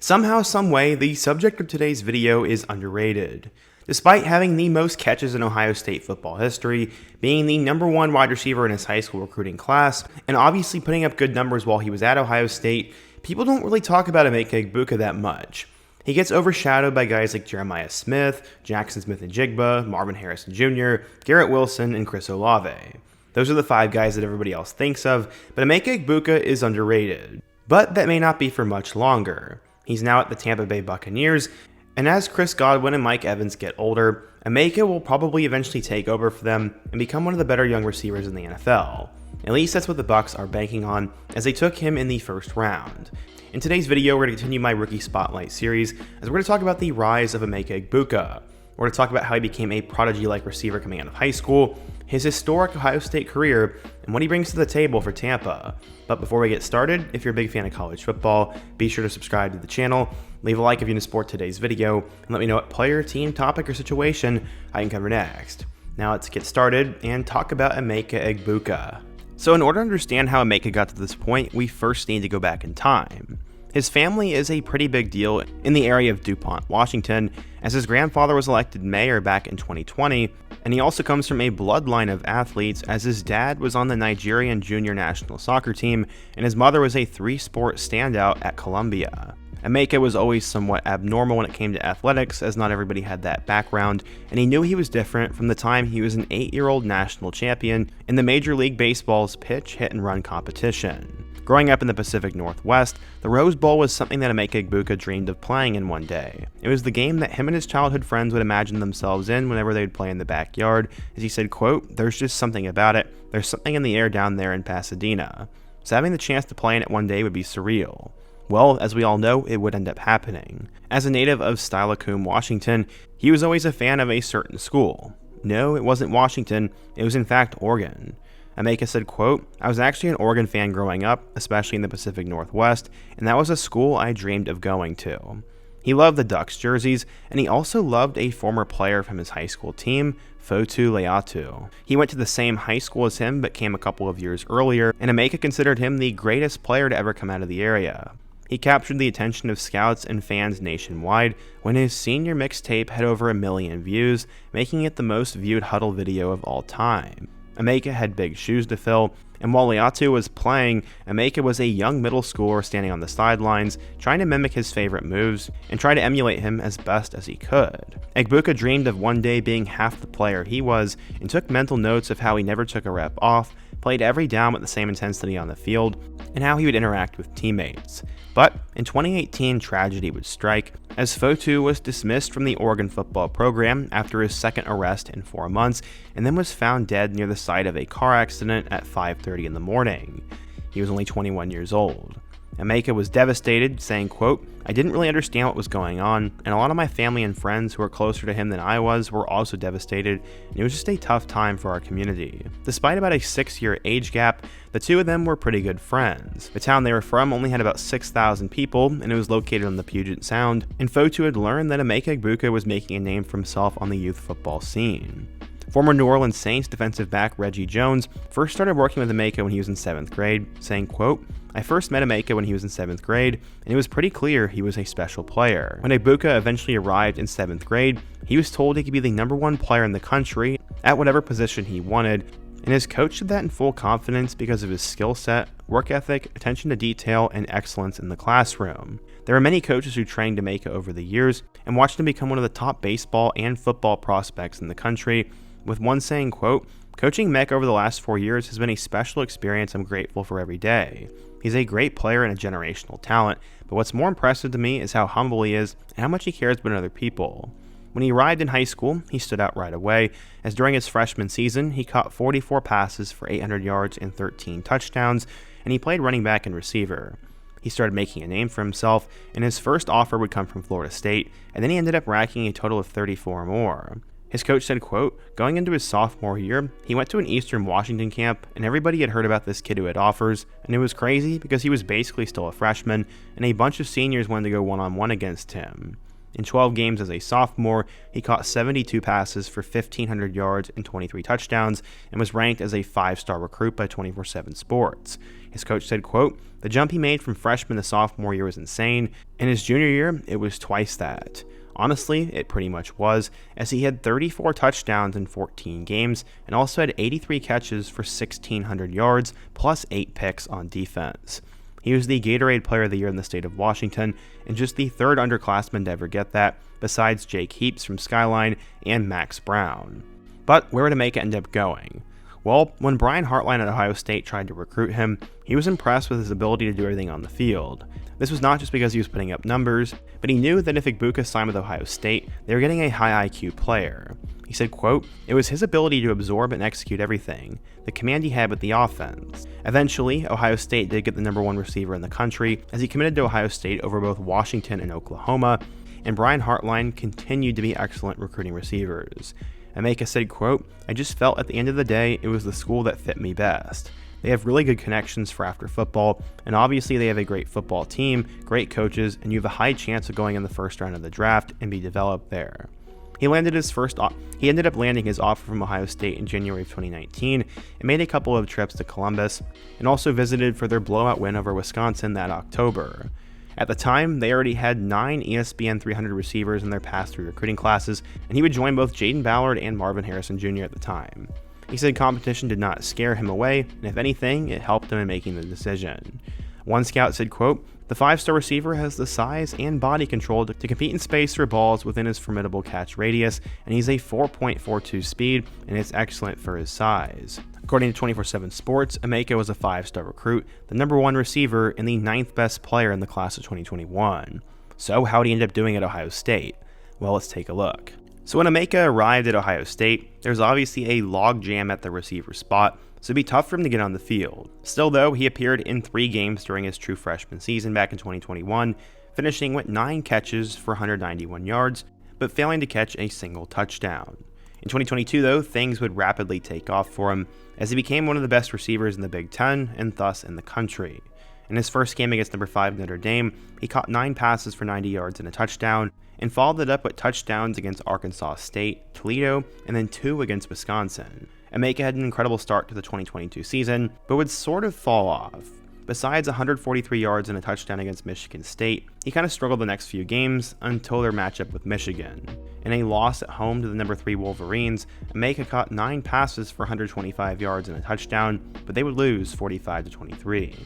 Somehow, someway, the subject of today's video is underrated. Despite having the most catches in Ohio State football history, being the #1 wide receiver in his high school recruiting class, and obviously putting up good numbers while he was at Ohio State, people don't really talk about Emeka Egbuka that much. He gets overshadowed by guys like Jeremiah Smith, Jackson Smith-Njigba, Marvin Harrison Jr., Garrett Wilson, and Chris Olave. Those are the 5 guys that everybody else thinks of, but Emeka Egbuka is underrated. But that may not be for much longer. He's now at the Tampa Bay Buccaneers, and as Chris Godwin and Mike Evans get older, Emeka will probably eventually take over for them and become one of the better young receivers in the NFL. At least that's what the Bucs are banking on, as they took him in the first round. In today's video, we're going to continue my Rookie Spotlight series, as we're going to talk about the rise of Emeka Egbuka. We're going to talk about how he became a prodigy-like receiver coming out of high school, his historic Ohio State career, and what he brings to the table for Tampa. But before we get started, if you're a big fan of college football, be sure to subscribe to the channel, leave a like if you support today's video, and let me know what player, team, topic, or situation I can cover next. Now let's get started and talk about Emeka Egbuka. So in order to understand how Emeka got to this point, we first need to go back in time. His family is a pretty big deal in the area of DuPont, Washington, as his grandfather was elected mayor back in 2020, and he also comes from a bloodline of athletes, as his dad was on the Nigerian junior national soccer team, and his mother was a 3-sport standout at Columbia. Emeka was always somewhat abnormal when it came to athletics, as not everybody had that background, and he knew he was different from the time he was an 8-year-old national champion in the Major League Baseball's pitch, hit, and run competition. Growing up in the Pacific Northwest, the Rose Bowl was something that Emeka Egbuka dreamed of playing in one day. It was the game that him and his childhood friends would imagine themselves in whenever they would play in the backyard, as he said, quote, "There's just something about it. There's something in the air down there in Pasadena." So having the chance to play in it one day would be surreal. Well, as we all know, it would end up happening. As a native of Steilacoom, Washington, he was always a fan of a certain school. No, it wasn't Washington, it was in fact Oregon. Emeka said, quote, "I was actually an Oregon fan growing up, especially in the Pacific Northwest, and that was a school I dreamed of going to." He loved the Ducks jerseys, and he also loved a former player from his high school team, Fotu Leatu. He went to the same high school as him, but came a couple of years earlier, and Emeka considered him the greatest player to ever come out of the area. He captured the attention of scouts and fans nationwide when his senior mixtape had over 1 million views, making it the most viewed huddle video of all time. Emeka had big shoes to fill, and while Leatu was playing, Emeka was a young middle schooler standing on the sidelines, trying to mimic his favorite moves and try to emulate him as best as he could. Egbuka dreamed of one day being half the player he was, and took mental notes of how he never took a rep off, played every down with the same intensity on the field, and how he would interact with teammates. But in 2018, tragedy would strike, as Fotu was dismissed from the Oregon football program after his second arrest in 4 months, and then was found dead near the site of a car accident at 5:30 in the morning. He was only 21 years old. Emeka was devastated, saying, quote, "I didn't really understand what was going on, and a lot of my family and friends who were closer to him than I was were also devastated, and it was just a tough time for our community." Despite about a 6-year age gap, the two of them were pretty good friends. The town they were from only had about 6,000 people, and it was located on the Puget Sound, and Fotu had learned that Emeka Egbuka was making a name for himself on the youth football scene. Former New Orleans Saints defensive back Reggie Jones first started working with Emeka when he was in 7th grade, saying, quote, "I first met Emeka when he was in 7th grade, and it was pretty clear he was a special player. When Egbuka eventually arrived in 7th grade, he was told he could be the #1 player in the country at whatever position he wanted, and his coach did that in full confidence because of his skill set, work ethic, attention to detail, and excellence in the classroom." There are many coaches who trained Emeka over the years and watched him become one of the top baseball and football prospects in the country, with one saying, quote, "Coaching Emeka over the last 4 years has been a special experience I'm grateful for every day. He's a great player and a generational talent, but what's more impressive to me is how humble he is and how much he cares about other people." When he arrived in high school, he stood out right away, as during his freshman season, he caught 44 passes for 800 yards and 13 touchdowns, and he played running back and receiver. He started making a name for himself, and his first offer would come from Florida State, and then he ended up racking a total of 34 more. His coach said, quote, "Going into his sophomore year, he went to an Eastern Washington camp, and everybody had heard about this kid who had offers, and it was crazy because he was basically still a freshman, and a bunch of seniors wanted to go one-on-one against him. In 12 games as a sophomore, he caught 72 passes for 1,500 yards and 23 touchdowns and was ranked as a 5-star recruit by 24/7 Sports. His coach said, quote, "The jump he made from freshman to sophomore year was insane. In his junior year, it was twice that." Honestly, it pretty much was, as he had 34 touchdowns in 14 games and also had 83 catches for 1,600 yards plus 8 picks on defense. He was the Gatorade Player of the Year in the state of Washington and just the third underclassman to ever get that, besides Jake Heaps from Skyline and Max Brown. But where would Emeka end up going? Well, when Brian Hartline at Ohio State tried to recruit him, he was impressed with his ability to do everything on the field. This was not just because he was putting up numbers, but he knew that if Egbuka signed with Ohio State, they were getting a high IQ player. He said, quote, "It was his ability to absorb and execute everything, the command he had with the offense." Eventually, Ohio State did get the number 1 receiver in the country, as he committed to Ohio State over both Washington and Oklahoma, and Brian Hartline continued to be excellent recruiting receivers. Emeka said, quote, "I just felt at the end of the day it was the school that fit me best. They have really good connections for after football, and obviously they have a great football team, great coaches, and you have a high chance of going in the first round of the draft and be developed there." He ended up landing his offer from Ohio State in January of 2019 and made a couple of trips to Columbus, and also visited for their blowout win over Wisconsin that October. At the time, they already had 9 ESPN 300 receivers in their past 3 recruiting classes, and he would join both Jaden Ballard and Marvin Harrison Jr. at the time. He said competition did not scare him away, and if anything, it helped him in making the decision. One scout said, quote, "The 5-star receiver has the size and body control to compete in space for balls within his formidable catch radius, and he's a 4.42 speed, and it's excellent for his size." According to 24/7 Sports, Emeka was a 5-star recruit, the number 1 receiver, and the 9th best player in the class of 2021. So how did he end up doing at Ohio State? Well, let's take a look. So when Emeka arrived at Ohio State, there's obviously a log jam at the receiver spot, so it'd be tough for him to get on the field. Still though, he appeared in 3 games during his true freshman season back in 2021, finishing with 9 catches for 191 yards, but failing to catch a single touchdown. In 2022 though, things would rapidly take off for him, as he became one of the best receivers in the Big Ten and thus in the country. In his first game against number 5 Notre Dame, he caught 9 passes for 90 yards and a touchdown, and followed it up with touchdowns against Arkansas State, Toledo, and then 2 against Wisconsin. Emeka had an incredible start to the 2022 season, but would sort of fall off. Besides 143 yards and a touchdown against Michigan State, he kind of struggled the next few games until their matchup with Michigan. In a loss at home to the number 3 Wolverines, Emeka caught 9 passes for 125 yards and a touchdown, but they would lose 45-23.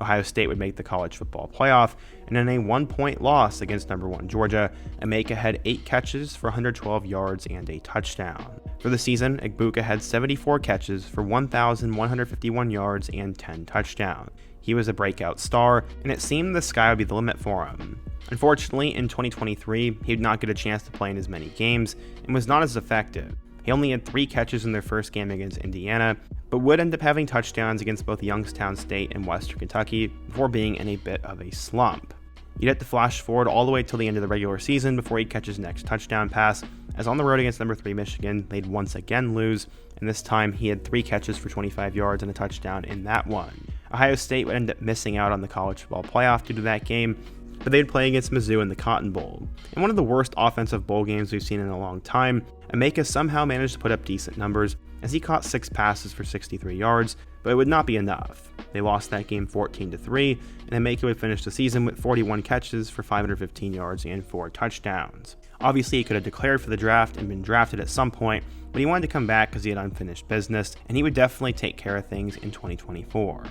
Ohio State would make the college football playoff, and in a 1-point loss against number 1 Georgia, Emeka had 8 catches for 112 yards and a touchdown. For the season, Egbuka had 74 catches for 1,151 yards and 10 touchdowns. He was a breakout star, and it seemed the sky would be the limit for him. Unfortunately, in 2023, he did not get a chance to play in as many games, and was not as effective. He only had 3 catches in their first game against Indiana, but would end up having touchdowns against both Youngstown State and Western Kentucky before being in a bit of a slump. You'd have to flash forward all the way till the end of the regular season before he'd catch his next touchdown pass, as on the road against number 3 Michigan, they'd once again lose, and this time he had 3 catches for 25 yards and a touchdown in that one. Ohio State would end up missing out on the college football playoff due to that game, but they'd play against Mizzou in the Cotton Bowl. In one of the worst offensive bowl games we've seen in a long time, Emeka somehow managed to put up decent numbers, as he caught 6 passes for 63 yards, but it would not be enough. They lost that game 14-3, and Emeka would finish the season with 41 catches for 515 yards and 4 touchdowns. Obviously, he could have declared for the draft and been drafted at some point, but he wanted to come back because he had unfinished business, and he would definitely take care of things in 2024.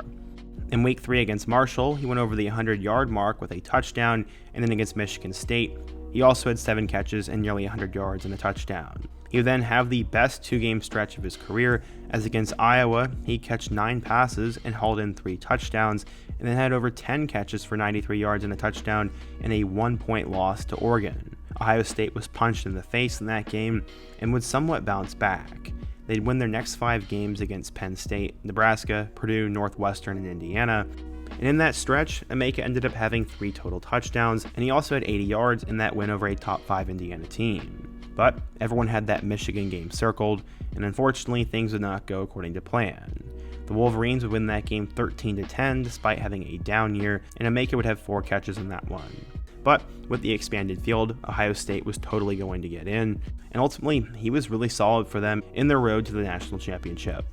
In Week 3 against Marshall, he went over the 100-yard mark with a touchdown, and then against Michigan State, he also had 7 catches and nearly 100 yards and a touchdown. He would then have the best 2-game stretch of his career, as against Iowa, he catch 9 passes and hauled in 3 touchdowns, and then had over 10 catches for 93 yards and a touchdown in a 1-point loss to Oregon. Ohio State was punched in the face in that game and would somewhat bounce back. They'd win their next 5 games against Penn State, Nebraska, Purdue, Northwestern, and Indiana. And in that stretch, Emeka ended up having 3 total touchdowns, and he also had 80 yards in that win over a top 5 Indiana team. But everyone had that Michigan game circled, and unfortunately things would not go according to plan. The Wolverines would win that game 13-10 despite having a down year, and Emeka would have 4 catches in that one. but with the expanded field, Ohio State was totally going to get in, and ultimately, he was really solid for them in their road to the national championship.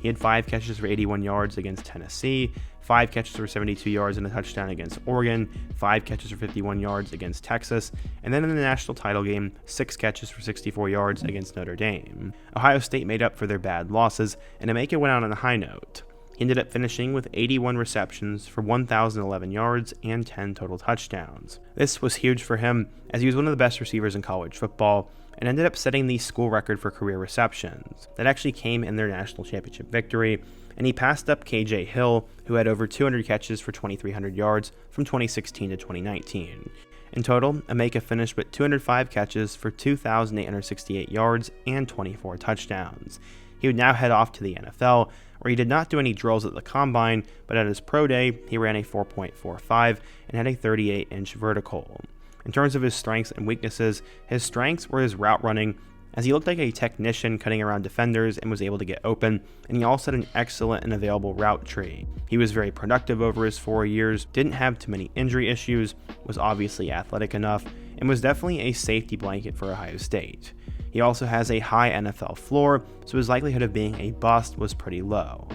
He had 5 catches for 81 yards against Tennessee, 5 catches for 72 yards and a touchdown against Oregon, 5 catches for 51 yards against Texas, and then in the national title game, 6 catches for 64 yards against Notre Dame. Ohio State made up for their bad losses, and Emeka went out on a high note. He ended up finishing with 81 receptions for 1,011 yards and 10 total touchdowns. This was huge for him, as he was one of the best receivers in college football, and ended up setting the school record for career receptions. That actually came in their national championship victory, and he passed up KJ Hill, who had over 200 catches for 2,300 yards from 2016 to 2019. In total, Emeka finished with 205 catches for 2,868 yards and 24 touchdowns. He would now head off to the NFL, where he did not do any drills at the combine, but at his pro day, he ran a 4.45 and had a 38-inch vertical. In terms of his strengths and weaknesses, his strengths were his route running, as he looked like a technician cutting around defenders and was able to get open, and he also had an excellent and available route tree. He was very productive over his 4 years, didn't have too many injury issues, was obviously athletic enough, and was definitely a safety blanket for Ohio State. He also has a high NFL floor, so his likelihood of being a bust was pretty low.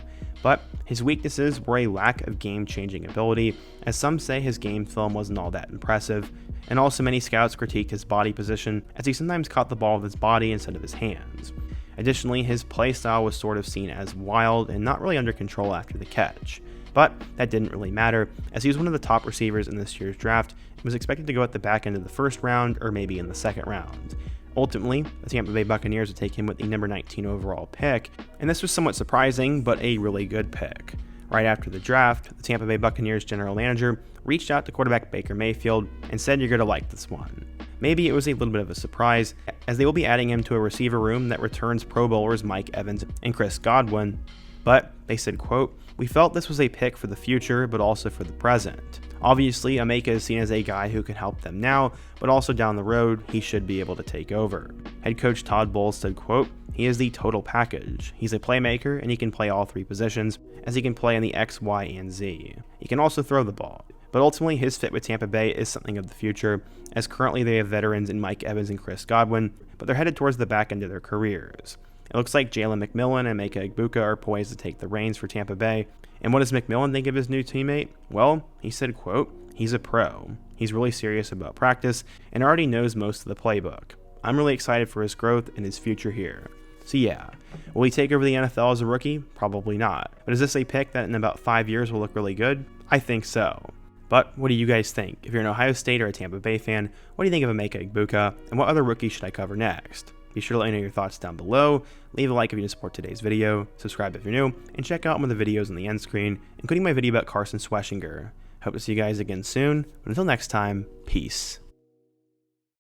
But his weaknesses were a lack of game-changing ability, as some say his game film wasn't all that impressive, and also many scouts critiqued his body position, as he sometimes caught the ball with his body instead of his hands. Additionally, his play style was sort of seen as wild and not really under control after the catch. But that didn't really matter, as he was one of the top receivers in this year's draft and was expected to go at the back end of the first round or maybe in the second round. Ultimately, the Tampa Bay Buccaneers would take him with the number 19 overall pick, and this was somewhat surprising, but a really good pick. Right after the draft, the Tampa Bay Buccaneers general manager reached out to quarterback Baker Mayfield and said, "You're going to like this one." Maybe it was a little bit of a surprise, as they will be adding him to a receiver room that returns Pro Bowlers Mike Evans and Chris Godwin, but they said, quote, "We felt this was a pick for the future, but also for the present. Obviously, Emeka is seen as a guy who can help them now, but also down the road, he should be able to take over." Head coach Todd Bowles said, quote, "He is the total package. He's a playmaker, and he can play all 3 positions, as he can play in the X, Y, and Z. He can also throw the ball. But ultimately, his fit with Tampa Bay is something of the future, as currently they have veterans in Mike Evans and Chris Godwin, but they're headed towards the back end of their careers. It looks like Jalen McMillan and Emeka Egbuka are poised to take the reins for Tampa Bay. And what does McMillan think of his new teammate? Well, he said, quote, "He's a pro. He's really serious about practice and already knows most of the playbook. I'm really excited for his growth and his future here." So yeah, will he take over the NFL as a rookie? Probably not. But is this a pick that in about 5 years will look really good? I think so. But what do you guys think? If you're an Ohio State or a Tampa Bay fan, what do you think of Emeka Egbuka, and what other rookie should I cover next? Be sure to let me know your thoughts down below, leave a like if you support today's video, subscribe if you're new, and check out one of the videos on the end screen, including my video about Carson Schweschinger. Hope to see you guys again soon, but until next time, peace.